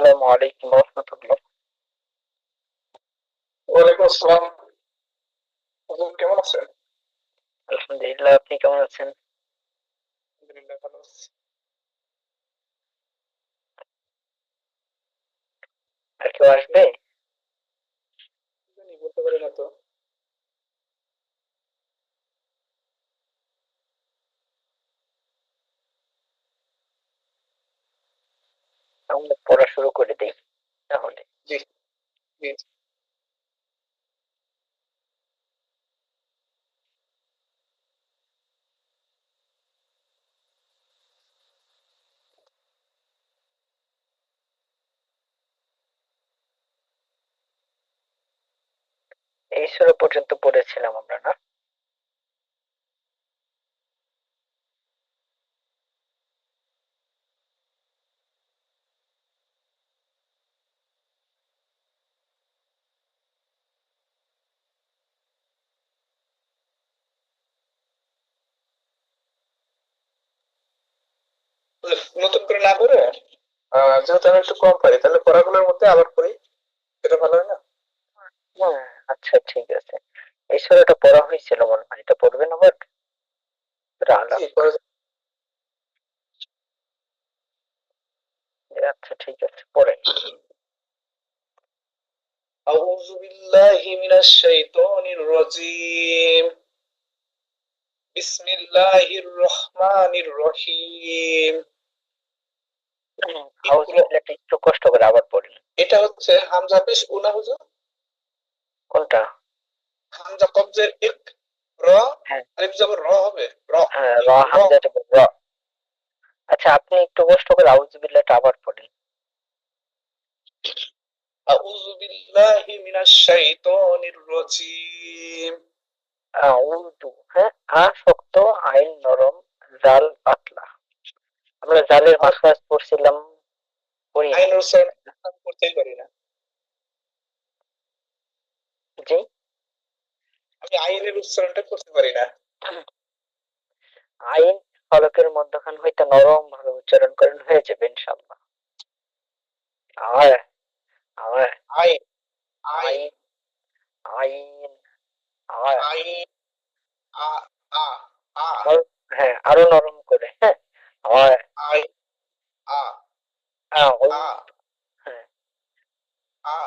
আসসালামু আলাইকুম রহমতুল্লাহ। ওয়ালাইকুম আসসালাম। হুজুর কেমন আছেন? আলহামদুলিল্লাহ, আপনি কেমন আছেন? আলহামদুলিল্লাহ ভালো আছি। আর কেউ আসবে? কি জানি বলতে পারি না তো। আমরা পড়া শুরু করে দিই তাহলে। জি, জি। এই সূরা পর্যন্ত পড়েছিলাম আমরা, না? হুজুর, নতুন করে না করে যেহেতু আমি একটু কম পারি তাহলে পড়াগুলোর মধ্যে আবার পড়ি, এটা ভালো হয় না? হ্যাঁ, আচ্ছা ঠিক আছে। এই সূরাটা পড়া হয়েছিল মনে হয়, এটা পড়বেন আবার? সূরা জি, আলাক। পড়া যায়। আচ্ছা ঠিক আছে, পড়েন। আউযু বিল্লাহি মিনাশ শাইতানির রাজীম। বিসমিল্লাহির রহমানির রহিম। আউযু ইকরা। বিল্লাহটা একটু কষ্ট করে আবার পড়েন। এটা হচ্ছে হামজা পেশ উনা হুজুর। কোনটা? হামজা কবজের ইক, র, হ্যাঁ, আলিফ জবর র হবে। র, হ্যাঁ, র ইকরা। হামজাটা র। আচ্ছা, আপনি একটু কষ্ট করে আউযু বিল্লাহটা আবার পড়েন। আউযু বিল্লাহি মিনাশ শাইতানির রাজীম। আউযু, হ্যাঁ, আ শক্ত, আইন নরম, জাল পাতলা। আমরা জালের আমি মাখরাজ পড়ছিলাম, পড়ি নাই। আইনের উচ্চারণ করতেই পারি না। জি। আমি আইনের উচ্চারণটা করতে পারি না। আইন ফলকের মধ্যখান হইতে নরম ভাবে উচ্চারণ করেন, হয়ে যাবে ইনশাল্লাহ। আয়, আয়, আইন, আইন, আইন, আইন, আয়। আইন, আ, আ, আ, আরো, হ্যাঁ, আরো নরম করে, হ্যাঁ। আয়, আই, আ, আউযু, আ, হ্যাঁ, আ,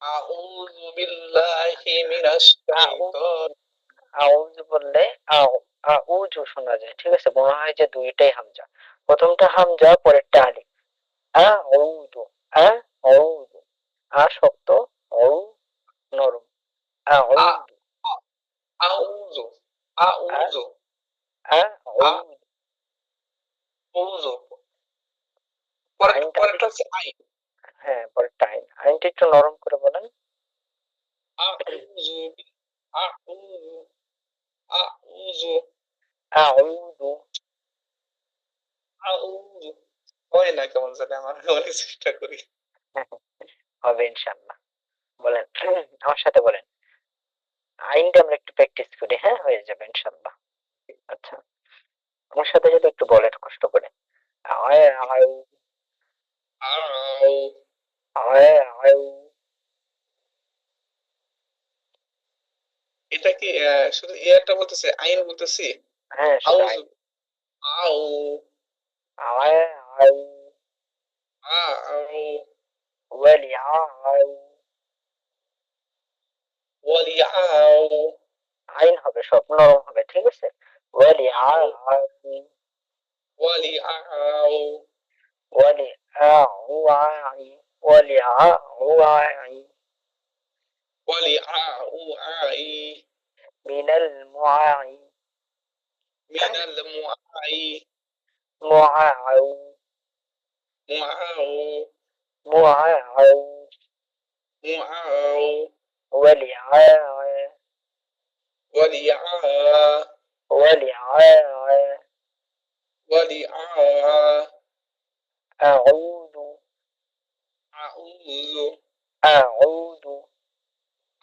আউযু বিল্লাহি মিনাশ আউযু, শাইতান। আউযু বললে আউ, আউযু শোনা যায়, ঠিক আছে? মনে হয় যে দুইটাই হামজা। প্রথমটা হামজা, পরেরটা আলিফ। আউযু, আউযু, শক্ত, ঔ নরম। আ, আউযু, আ, আউযু, আ, আউযু, আউযু। আউযু। পরেরটা আইনটা পরেরটা হচ্ছে আইন। হ্যাঁ, পরেরটা আইন। আইনটা একটু নরম করে বলেন। আউযু, আউযু, আউযু, আউযু। আউযু। হয় না কেমন জানি আমার, অনেক চেষ্টা করি। হবে ইনশাআল্লাহ। বলেন, আমার সাথে বলেন। আইনটা আমরা একটু প্র্যাকটিস করি, হ্যাঁ, হয়ে যাবে ইনশাআল্লাহ। আচ্ছা, আমার সাথে সাথে একটু বলেন কষ্ট করে। আয়, আয়, আউ, আয়, আয়। এটা কি শুধু ইয়াটা বলতেছে, আইন বলতেছি? হ্যাঁ, শুধু আউযু, আইন। আউ, আয়, আয়, আউ, ওয়ালি আয়। ওয়ালিআউ, আইন হবে, সব নরম হবে, ঠিক আছে? ওয়ালি আউ, আয়, আয়, ওয়ালিআউ, ওয়ালি আয়, ওয়ালি আয়। ওয়ালিআউ আই, মিনাল মুআই, মিনাল মুআই, মুআউ, মুআউ, মুআউ। মুআউ, ওয়ালি আয়, ওয়ালিআ, ওয়ালি আয়। ওয়ালিআ। আউযু, আউযু, আউযু।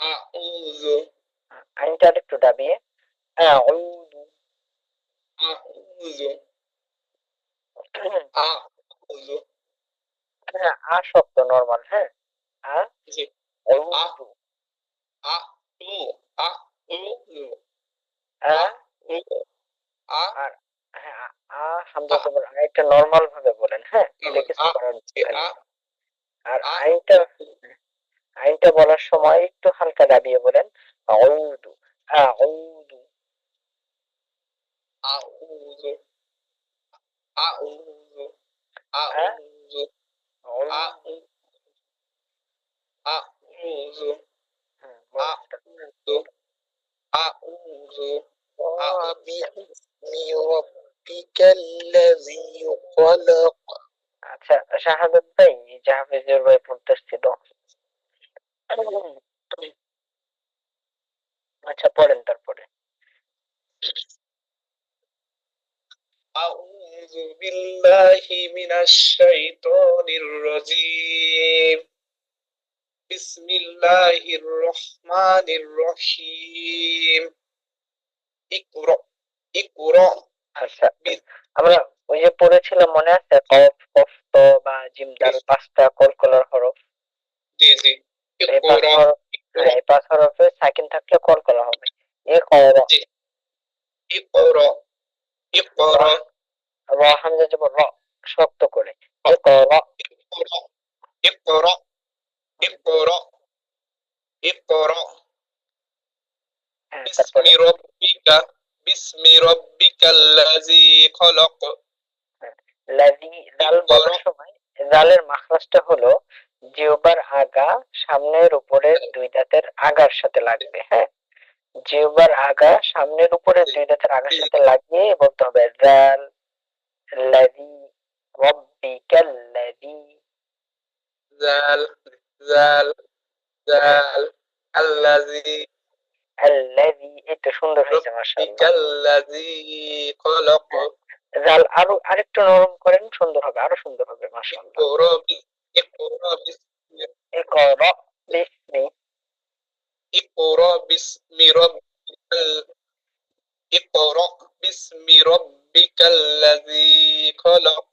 আউযু, আইনটা আরেকটু দাবিয়ে। আউযু। আউযু, আউযু, হ্যাঁ, শব্দ নরমাল, হ্যাঁ। আ জি। আ আউযু, আ উ আ উ উ আ আ উ আ আর হ্যাঁ, আ হামজা জবর এটা নরমাল ভাবে বলেন, হ্যাঁ? এটা কিছু আ করার জি দরকার আ নেই। আর আ আইনটা আইনটা বলার সময় একটু হালকা দাবিয়ে বলেন। আউযু, আউযু, আউযু আউযু আ আউযু আউযু, আউ আউযু হুম, বলেন এটা। আউযু আউযু আচ্ছা, বিসমি রাব্বিকাল্লাযী খলাক। আচ্ছা শাহাদাত ভাই, এই যে হাফিজুর ভাই পড়তেছিল। আচ্ছা পড়েন তারপরে। আউযু বিল্লাহি মিনাশ শাইতানির রাজীম। বিসমিল্লাহির রহমানির রহিম। ইকরা ইকরা আচ্ছা, বিস আমরা ওই যে পড়েছিলাম মনে আছে? কফ, কফ, ত বা জিম, দাল ৫টা কলকলার হরফ। জি জি এই ৫ ইকরা হরফ, হ্যাঁ, ইকরা এই ৫ হরফে সাকিন থাকলে কলকলা হবে। ইকরা, জি ইকরা র, ইকরা হামজা জবর র, শক্ত করে। ইকরা, ইকরা ইকরা ইকরা ইকরা হ্যাঁ, তারপরে বিসমি রাব্বিকা বিসমি রাব্বিকাল্লাযী খলাক। হ্যাঁ, লাযী, জাল ইকরা বলার সময় জালের মাখরাজটা হলো জিহ্বার আগা সামনের উপরের ২ দাঁতের আগার সাথে লাগবে, হ্যাঁ? জিহ্বার আগা সামনের উপরের ২ দাঁতের আগার সাথে লাগিয়ে বলতে হবে জাল, লাযী, রাব্বিকাল্লাযী। জাল জাল জাল আল্লাযী আল্লাযী, এই তো সুন্দর হয়েছে মাশাআল্লাহ। রাব্বিকাল্লাযী খলাক। হ্যাঁ, জাল আরো আরেকটু নরম করেন, সুন্দর হবে, আরো সুন্দর হবে মাশাআল্লাহ। ইকরা ইকরা বিসমি ইকরা বিসমি, ইকরা বিসমি রাব্বিকাল ইকরা বিসমি রাব্বিকাল্লাযী খলাক।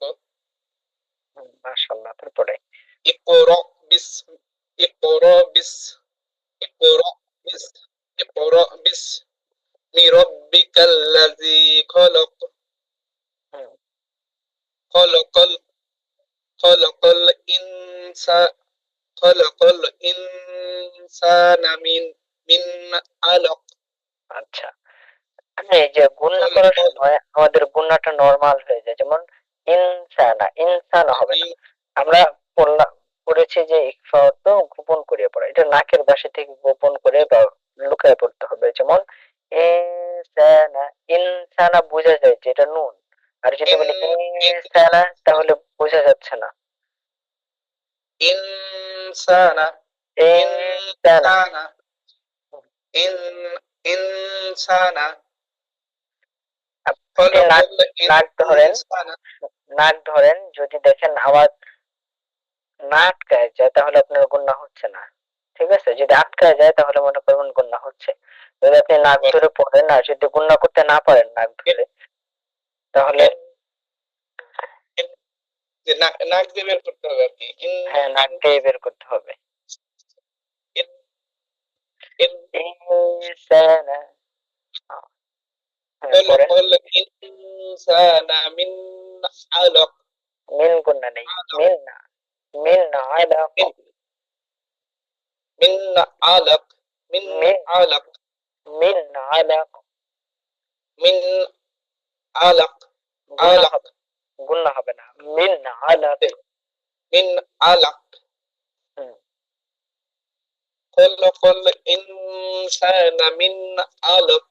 মাশাআল্লাহ, তারপরে ইকরা বিস ইকরা বিস ইকরা বিস ইকরা বিসমি রাব্বিকাল্লাযী খলাক। হুম, খলাকাল খলাকাল ইনসা খলাকাল ইনসানা মিন আলাক। আচ্ছা। এই যে গুণনা করার খলাকাল সময় আমাদের গুণনাটা নরমাল হয়ে যায়, যেমন ইনসানা, ইনসানা হবে না। আমরা পড়েছি যে ইকফা অর্থ গোপন করিয়ে পড়া, এটা নাকের বাসি থেকে গোপন করে বা লুকায় পড়তে হবে। যেমন ইনসানা, ইনসানা বোঝা যায় যে এটা নুন, আর যদি ইন বলি ইন ইনসানা তাহলে বোঝা যাচ্ছে না। ইনসানা ইনসানা, ইনসানা ইন ইনসানা আপনি নাক, খলাকাল নাক ধরেন, ইনসানা। নাক ধরেন, যদি দেখেন আওয়াজ না আটকায় যায় তাহলে আপনার গুণনা হচ্ছে না। ঠিক আছে? যদি আটকায় যায় তাহলে মনে করবেন গুণনা হচ্ছে। যদি আপনি নাক ধরে পড়েন আর যদি গুণনা করতে না পারেন নাক ধরে, তাহলে যে নাক নাক দিয়ে বের করতে হবে আর কি। ইন হ্যাঁ, নাক ইন দিয়ে বের করতে হবে। ইন ইন ইনসানা, হ্যাঁ পড়েন। খলাকাল ইনসানা মিন আলাক। মিন গুণনা নেই। মিন না, মিন না, আলাক, মিন মিন আলাক মিন মিন, আলাক মিন না, আলাক, মিন আলাক গুণনা আলাক হবে, গুণনা হবে না। মিন না, আলাক। মিন আলাক। হুম, খলাকাল ইনসানা মিন আলাক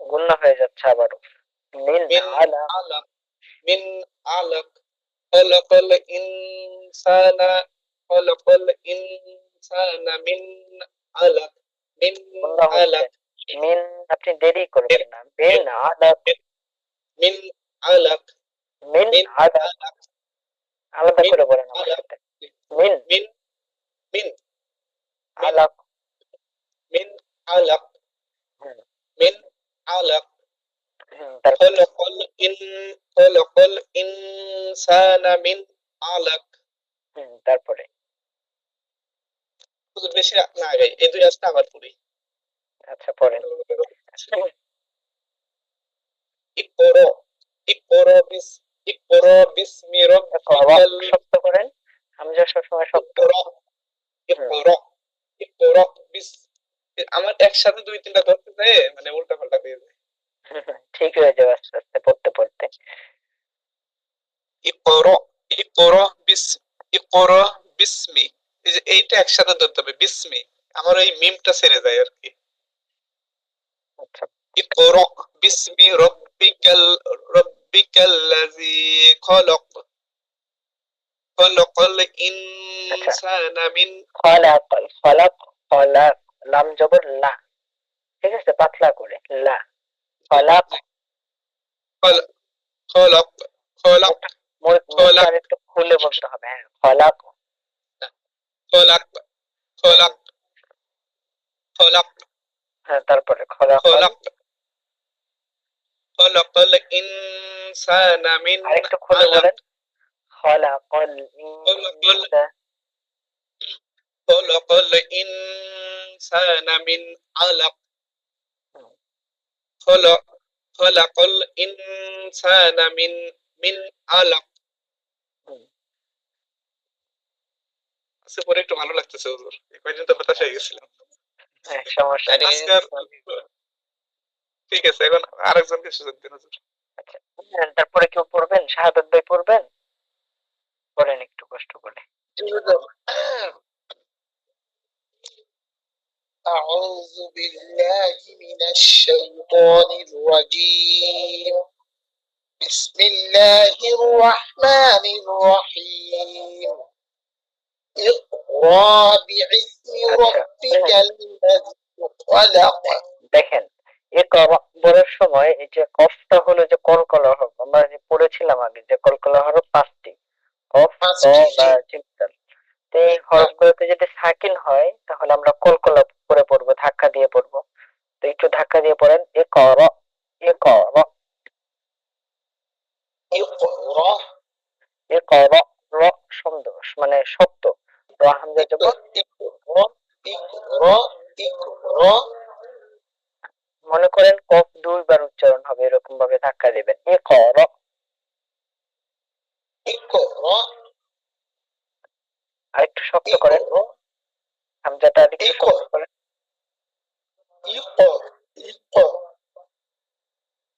গুণনা হয়ে যাচ্ছে আবারও। মিন না, মিন আলাক। আলাক মিন আলাক। খলাকাল ইনসানা খলাকাল ইনসানা মিন আলাক মিন গুণনা হচ্ছে। আলাক মিন, আপনি দেরি করবেন মিন না। মিন আলাক, মিন আলাক মিন মিন আলাক, আলাক আলাদা মিন করে বলেন আমার আলাক সাথে। মিন মিন মিন মিন আলাক। মিন আলাক হুম, মিন আলাক। তারপরে خلق الإنسان من علق তারপরে হুজুর বেশি না গাই, এই দুই আসটা আবার পড়ি। আচ্ছা পড়েন। ইকরা ইকরা বিস ইকরা বিসমি রাব্বিকাল শক্ত করেন, হামজা সবসময় শক্ত। ইকরা হুম, ইকরা ইকরা বিস আমার একসাথে দুই তিনটা ধরতে যায় মানে উল্টা পাল্টা হয়ে যায়। ঠিক হয়ে যাবে আস্তে আস্তে পড়তে পড়তে। ইকরা ইকরা বিস ইকরা বিসমি, এই যে এইটা একসাথে ধরতে হবে বিসমি, আমার ওই মিমটা ছেড়ে যায় আর কি। আচ্ছা ইকরা বিসমি রাব্বিকাল্লাযী খলাক খলাকাল আচ্ছা, ইনসানা মিন খলাক খলাক খলাক, লাম জবর লা, ঠিক আছে, পাতলা করে লা, খলাক। খল- খলক খলক মুখটা মুখটা খলাক আর একটু খুলে বলতে হবে, হ্যাঁ খলাক। খলাক হুম, খলাক খলাক হ্যাঁ তারপরে খলাকল। খলাক খলাকাল ইনসানা মিন আর একটু খুলে আলাক বলেন, খলাকল খলাকাল ইনসা। খলাকাল ইনসানা মিন আলাক হুম, খলাক খলাকাল ইনসানা মিন আলাক। হুম, আজকে পরে একটু ভালো লাগতেছে হুজুর, এই কয়দিন তো হতাশ হয়ে গেছিলাম। হ্যাঁ সমস্যা নেই। আজকে আর ঠিক আছে, এখন আরেকজনকে সুযোগ দিন হুজুর। আচ্ছা, তারপরে কেউ পড়বেন, শাহাদাত ভাই পড়বেন, পড়েন একটু কষ্ট করে। أعوذ بالله من الشيطان الرجيم بسم الله الرحمن الرحيم اقرأ باسم আচ্ছা ربك الذي خلق। দেখেন, এ বলার সময় এই যে কফটা হলো যে কলকলা হরফ, আমরা যে পড়েছিলাম আগে যে কলকলা হরফ পাঁচটি, কফ ক বা জিম দাল। তো এই হরফগুলোতে যদি সাকিন হয় তাহলে আমরা কলকলা করে পড়বো, ধাক্কা দিয়ে পড়বো। তো একটু ধাক্কা দিয়ে পড়েন, এ কর, এ কর, اقرأ এ কর, র শব্দ মানে শক্ত, র হামজা জবর। اقرأ اقرأ اقرأ মনে করেন কফ দুইবার উচ্চারণ হবে, এরকম ভাবে ধাক্কা দিবেন, এ কর। اقرأ আর একটু শক্ত করেন, اقرأ হামজাটা আর একটু শক্ত اقرأ করেন, اقرأ اقرأ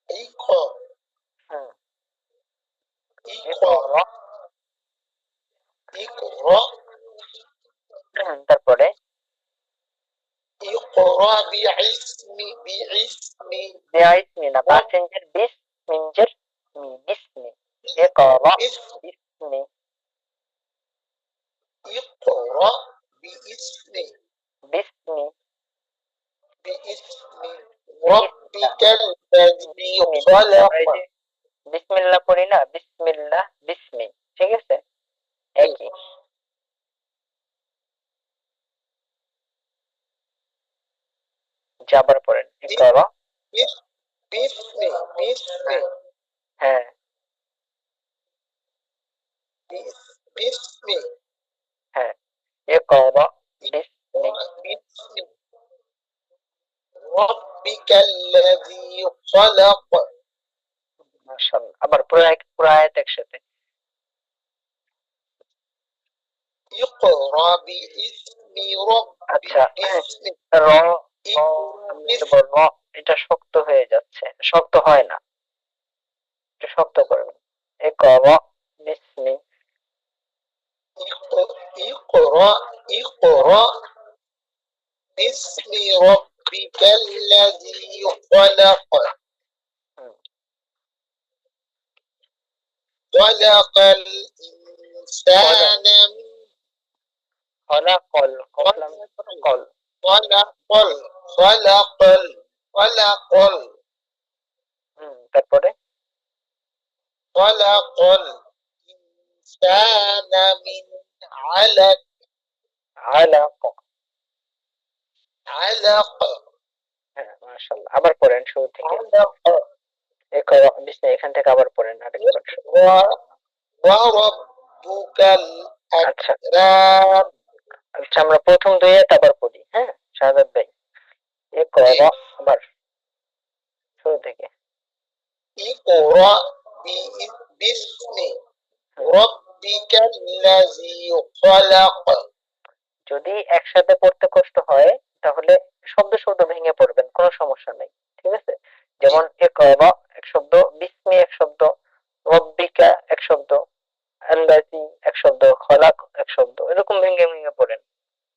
اقرأ হুম, এ اقرأ কর। اقرأ তারপরে اقرأ باسم বিআইসমি না, رب বাসেঞ্জের বিস, মিঞ্জের মি, বিসমি, এ কর باسم বিসমি, اقرأ باسم বিসমি, باسم বিসমিল্লাহ, ربك الذي বিসমিল্লাহ خلق আমরা এই যে বিসমিল্লাহ পড়ি না, বিসমিল্লাহ বিসমি, ঠিক আছে, একই। যে আবার পড়েন, এ কর। باسم باسم হ্যাঁ হ্যাঁ باسم হ্যাঁ, এ কর বিসমি। باسم ربك الذي خلق মাশাআল্লাহ, আবার পুরো আয়াত একসাথে। اقرأ باسم আচ্ছা, باسم র, র হামজা জবর র, এটা শক্ত হয়ে যাচ্ছে, শক্ত হয় না, একটু শক্ত করবেন, এ কর বিসমি। اقرأ اقرأ باسم ربك الذي خلق হুম, خلق الإنسان হলা কল, কফলাম কল। خلق خلق خلق তারপরে خلق الإنسان من علق আলাক। علق হ্যাঁ মাশাআল্লাহ, আবার পড়েন শুরু থেকে, علق এ কর বিসমি, এখান থেকে আবার পড়েন আরেকবার। وربك আচ্ছা রাব আচ্ছা, আমরা প্রথম দুই আয়াত আবার পড়ি, হ্যাঁ শাহাদাত ভাই। ইকরা, আবার শুরু থেকে। ইকরা বিসমি হুম। রাব্বিকাল্লাযী খলাক। যদি একসাথে পড়তে কষ্ট হয় তাহলে শব্দ শব্দ ভেঙে পড়বেন, কোনো সমস্যা নেই, ঠিক আছে। জি যেমন ইকরা এক শব্দ, বিসমি এক শব্দ, রব্বিকা এক শব্দ, আল্লাযী এক শব্দ, খলাক এক শব্দ, এরকম ভেঙে ভেঙে পড়েন,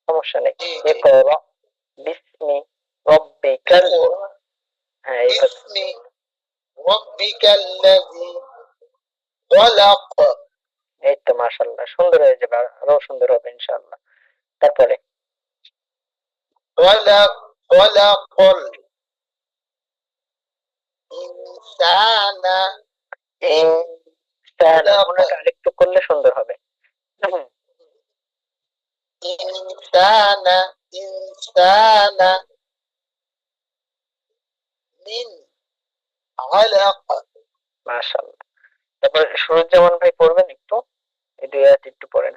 সমস্যা নেই। জি জি ইকরা বিসমি রব্বিকাল, ইকরা হ্যাঁ এইভাবে। বিসমি রাব্বিকাল্লাযী খলাক। এই তো মাশাআল্লাহ, সুন্দর হয়ে যাবে, আরো সুন্দর হবে ইনশাআল্লাহ। তারপরে খলাক খলাকল ইনসানা ইনসানা, খলাক মনে হয় আরেকটু করলে সুন্দর হবে। হুম, ইনসানা ইনসানা মিন আলাক। মাশাআল্লাহ। তারপর সুরুজ্জামান ভাই পড়বেন একটু, এই দুই আয়াত একটু পড়েন।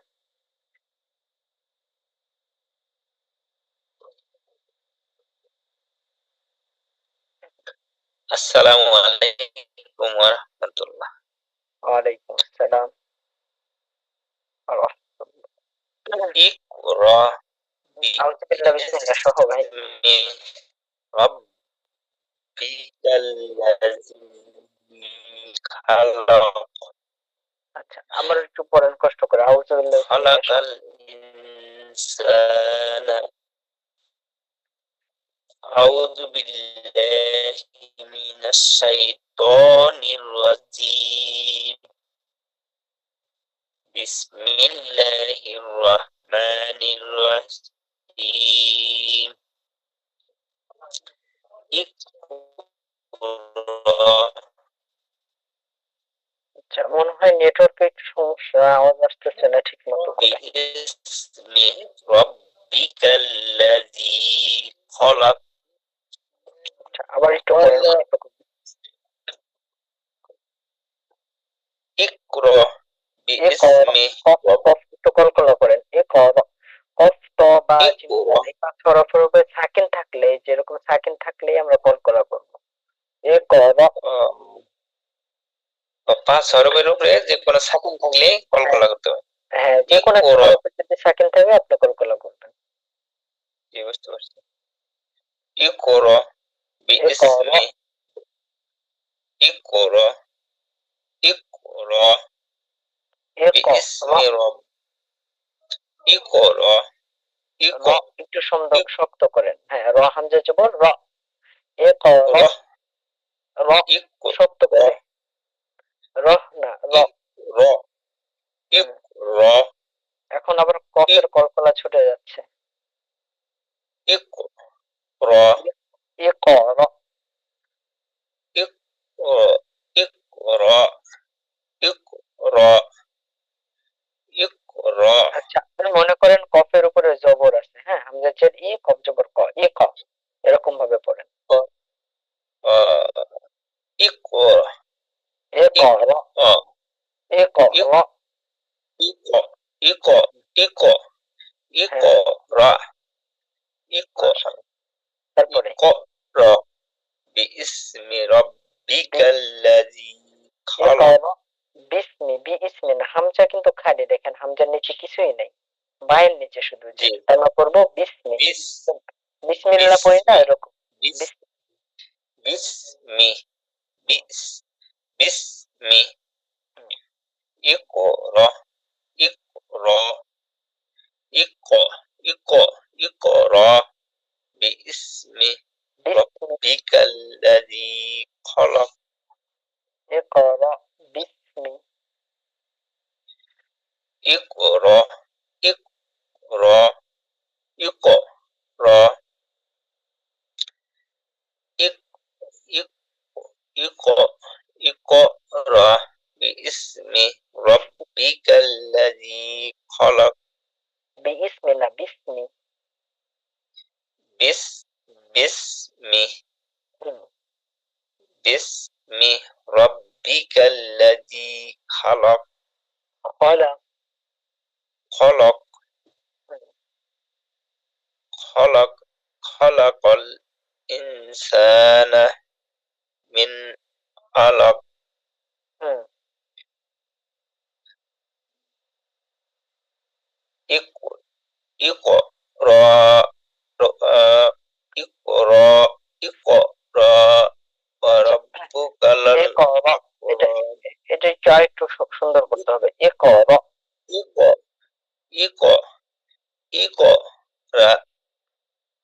আসসালামু আলাইকুম ওয়া রাহমাতুল্লাহ। ওয়ালাইকুম আসসালাম ওয়া রাহমাতুল্লাহ। ইকরা আউযু বিল্লাহি বিসমিল্লাহ সহ ভাই। বিইসমি রাব্বিকাল্লাযী খালাক। আচ্ছা, আবার একটু পড়েন কষ্ট করে, আউযু বিল্লাহি বিসমিল্লাহ সহ। খালাকাল ইনসানা। আউযু বিল্লাহি মিনাশ শাইতানির রাজীম। বিসমিল্লাহির রহমানির রহিম। ইকরা আচ্ছা, মনে হয় নেটওয়ার্কে একটু সমস্যা, আওয়াজ আসতেছে না ঠিক মতো করে। বিইসমি রাব্বিকাল্লাযী খলাক। আচ্ছা, আবার একটু পড়েন কষ্ট করে। ইকরা এ কর, বিইসমি কফ কফ একটু কলকলা করেন। এ কর, কফ ত বা জিম ইকরা। এই পাঁচ হরফের উপরে সাকিন থাকলে, যেরকম সাকিন থাকলেই আমরা কলকলা করবো। এ কর, পাঁচ হরফের উপরে যে কোনো সাকিন থাকলেই হ্যাঁ কলকলা করতে হবে। হ্যাঁ, যে কোনো একটা ইকরা। হরফের যদি সাকিন থাকে আপনি কলকলা করবেন। জি বুঝতে পারছি। ইকরা এ কর, বিইসমি ইকরা ইকরা এ কর, বিইসমি রব ইকরা র একটু সুন্দর শক্ত করেন, হ্যাঁ র হামজা জবর র। এ কর, ইকরা র শক্ত ইকরা করে, র না র। ইকরা হুম, ইকরা এখন আবার কফের কলকলা ছুটে যাচ্ছে। ইকরা এ কর, ইকরা ইকরা ইকরা ইকরা। আচ্ছা আপনি মনে করেন কফের উপরে জবর আছে, হ্যাঁ হামজা জের ই, কফ জবর ক, এ ক, এরকম ভাবে পড়েন। ইকরা এ কর, ইকরা এ কর, ইকরা ইকরা ইকরা হ্যাঁ ইকরা ইকরা মাশাআল্লাহ। তারপরে ইকরা বিইসমি রাব্বিকাল্লাযী এ খালাক। কর, বিসমি বি ইসমি না, হামজা কিন্তু খালি, দেখেন হামজার নিচে কিছুই নেই, বায়ের নিচে শুধু জি আমরা পড়বো বিসমি, বিস বিসমিল্লাহ পড়ি না বিসমি এরকম। বিস বিস, বিসমি বিস বিসমি ইকরা ইকরা ইকরা ইকরা ইকরা বিইসমি বিসমি, রাব্বিকাল্লাযী খালাক। এ কর বিসমি, ইকরা ইকরা ইকরা ইক ইক ইকরা ইকরা বিইসমি রাব্বিকাল্লাযী খালাক। বি ইসমি না বিসমি। বিস বিসমি হুম, বিসমি রাব্বিকাল্লাযী খালাক। খলা, الإنسان من علق হুম اق- اقرأ اقرأ اقرأ আচ্ছা وربك এ কর এটা الأكرم এটা একটু আরেকটু সুন্দর করতে হবে এ কর اقرأ اقرأ اقرأ র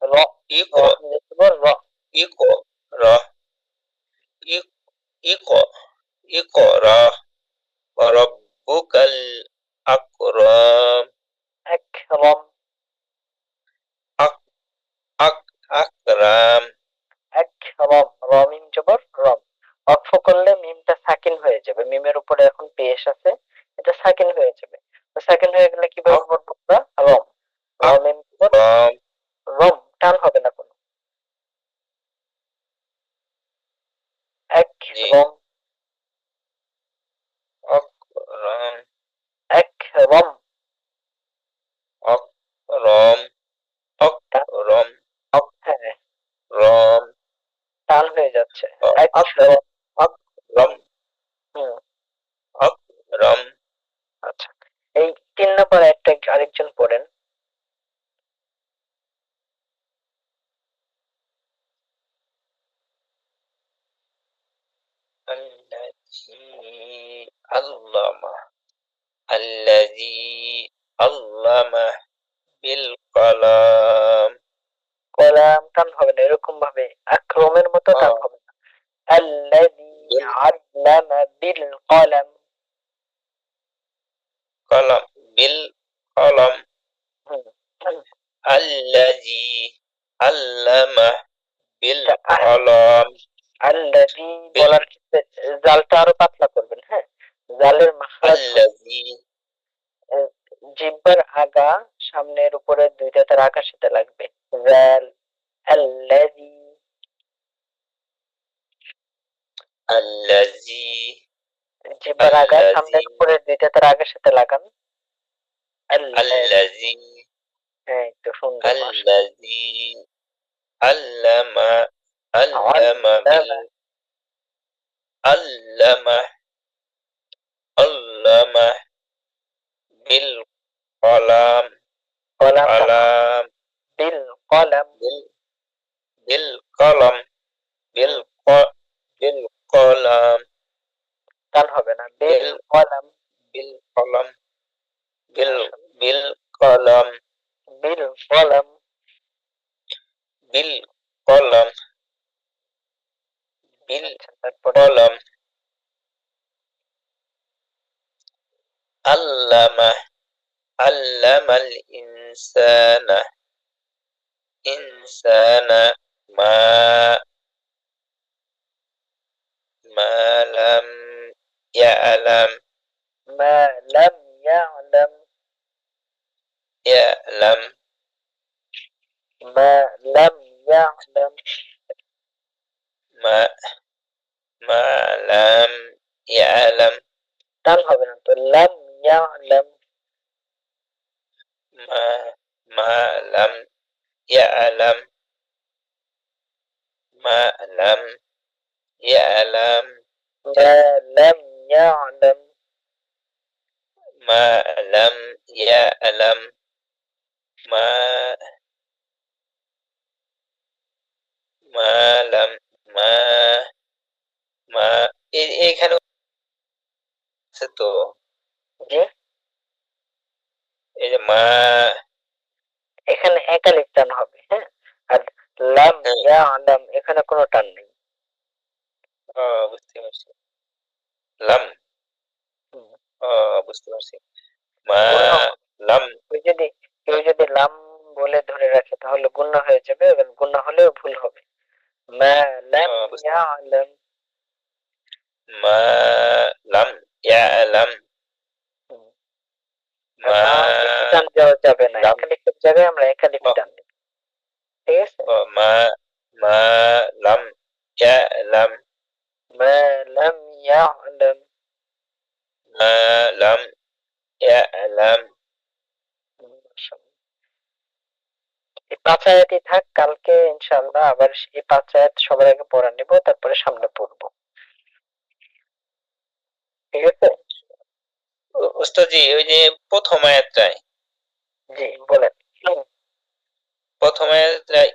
র اقرأ হামজা বল র اقرأ اقرأ اقرأ وربك الأكرم একরম أك أك أكرم একরম র মিম জবর রম অক্ফ করলে মিমটা সাকিন হয়ে যাবে মিমের উপরে এখন পেশ আছে এটা সাকিন হয়ে যাবে তো সাকিন হয়ে গেলে কিভাবে পড়বো আমরা রম র মিম জবর أكرم রম টান হবে না কোনো جي একরম أكرم একরম أكرم টান أكرم হ্যাঁ رام টান হয়ে যাচ্ছে أكرم একরম أكرم হুম أكرم আচ্ছা এই ৩ নাম্বার একটা আরেকজন পড়েন الذي علم الذي علم بالقلم কলাম টান হবে না এরকম ভাবে আক্রমের মতো টান হবে না আল্লাযী আল্লামা বিল কলম بالقلم بالقلم হুম হুম। الذي علم আচ্ছা, بالقلم আল্লাযী بال বলার ক্ষেত্রে জালটা আরো পাতলা করবেন হ্যাঁ জালের মাখরাজ الذي জিহ্বার আগা সামনের উপরে দুই দাঁতের আগার সাথে লাগবে জাল আল্লাযী الذي জিহ্বার আগা সামনের الذي উপরে দুই দাঁতের আগার সাথে লাগান আল্লাযী الذي হ্যাঁ একটু সুন্দর মাশাআল্লাহ الذي علم علم بال আল্লামা علم علم بالقلم কলামটা قلم বিল কলম بال بالقلم হুম بالقلم টান হবে না বিল بال কলম بالقلم মাশাআল্লাহ بالقلم বিল কলম بالقلم আচ্ছা তারপরে بالقلم علم علم الإنسان إنسان ما ما لم يعلم ما لم يعلم يعلم ما لم يعلم ما ما لم يعلم টান হবে না তো لم يعلم ما لم يعلم ما لم يعلم ما لم يعلم ما لم يعلم ما ما لم ما ما এখানে আছে তো জি এই যে মা এখানে একালিক টান হবে হ্যাঁ আর লাম হ্যাঁ, ইয়ালাম এখানে কোনো টান নেই বুঝতে পারছি লাম হুম, বুঝতে পারছি মা গুণ্য হবে। লাম কেউ যদি লাম বলে ধরে রাখে তাহলে গুণ্য হয়ে যাবে এবং গুণ্য হলেও ভুল হবে মা লাম বুঝতে ইয়ালাম মা লাম ইয়ালাম হুম, আর মা মা বেশি টান দেওয়া যাবে না লাম একালিকের জায়গায় আমরা একালিক টান দিই ঠিক আছে মা মা লাম ইয়ালাম মা লাম ইয়ালাম মা লাম ইয়ালাম এই 5 আয়াতই থাক, কালকে ইনশাআল্লাহ আবার এই 5 আয়াত সবার আগে পড়া নিব, তারপরে সামনে পড়বো। ঠিক আছে? ওস্তাদজি ওই যে প্রথম আয়াতটায় জি বলেন। প্রথম আয়াতটায়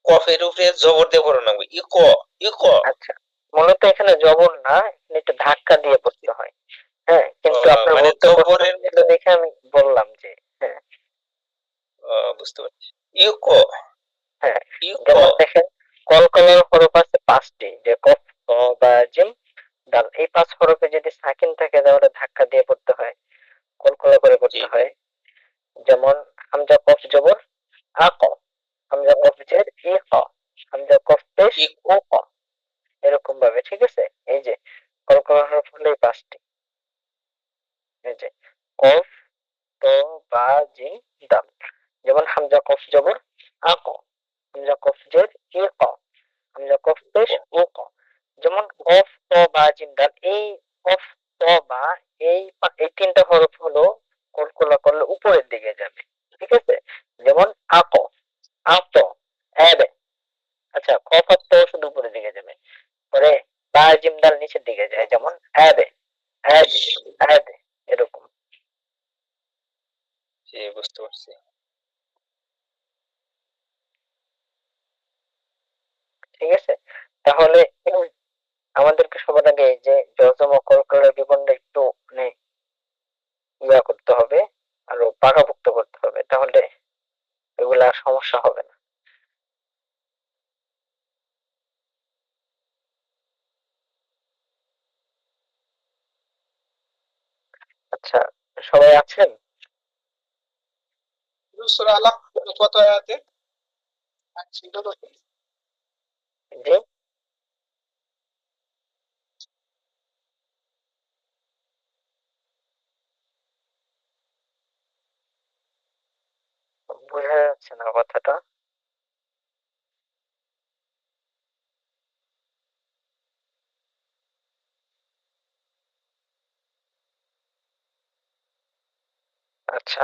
কফের উপরে জবর দিয়ে পড়ানো লাগবে ইক আচ্ছা, মূলত এখানে জবর না, এখানে একটু ধাক্কা দিয়ে পড়তে হয়। হ্যাঁ, কিন্তু আপনার মানে বলতে কষ্ট জবরের হচ্ছিল দেখে আমি বললাম যে হ্যাঁ। বুঝতে পারছি ইক হ্যাঁ, ইক যেমন দেখেন কলকলার হরফ আছে 5টি, যে কফ, ত, বা জিম, ডাল। এই 5 হরফে যদি সাকিন থাকে তাহলে ধাক্কা দিয়ে পড়তে হয়, কলকলা করে জি পড়তে হয়। যেমন হামজা কফ জবর আক, হামজা কফ জের ই ক, হামজা কফ পেশ ইক ও ক, এরকম ভাবে। ঠিক আছে? এই যে কলকলা হরফ হলো এই 5টি। এই যে কফ, ত, বা, জিম, দাল। যেমন হামজা কফ জবর আক, হামজা কফ জের ই ক, হামজা কফ পেশ ও ক। যেমন কফ, ত, বা, জিম, দাল, এই কফ, ত, বা, এই 3টা হরফ হলো কলকলা করলে উপরের দিকে যাবে। ঠিক আছে? যেমন আক, আত, এবে। আচ্ছা, কফ আর ত শুধু উপরের দিকে যাবে, পরে বা, জিম, দাল নিচের দিকে যায়, যেমন এবে, এবে, এবে, এরকম। জি বুঝতে পারছি ঠিক আছে? তাহলে আমাদেরকে সবার আগে এই যে জজম ও কলকলার বিবরণটা একটু মানে করতে হবে, আরো পাকাপোক্ত করতে হবে, তাহলে এগুলা আর সমস্যা হবে না। আচ্ছা, সবাই আছেন? সূরা আলাক কত আয়াতে? জি, বোঝা যাচ্ছে না কথাটা। আচ্ছা,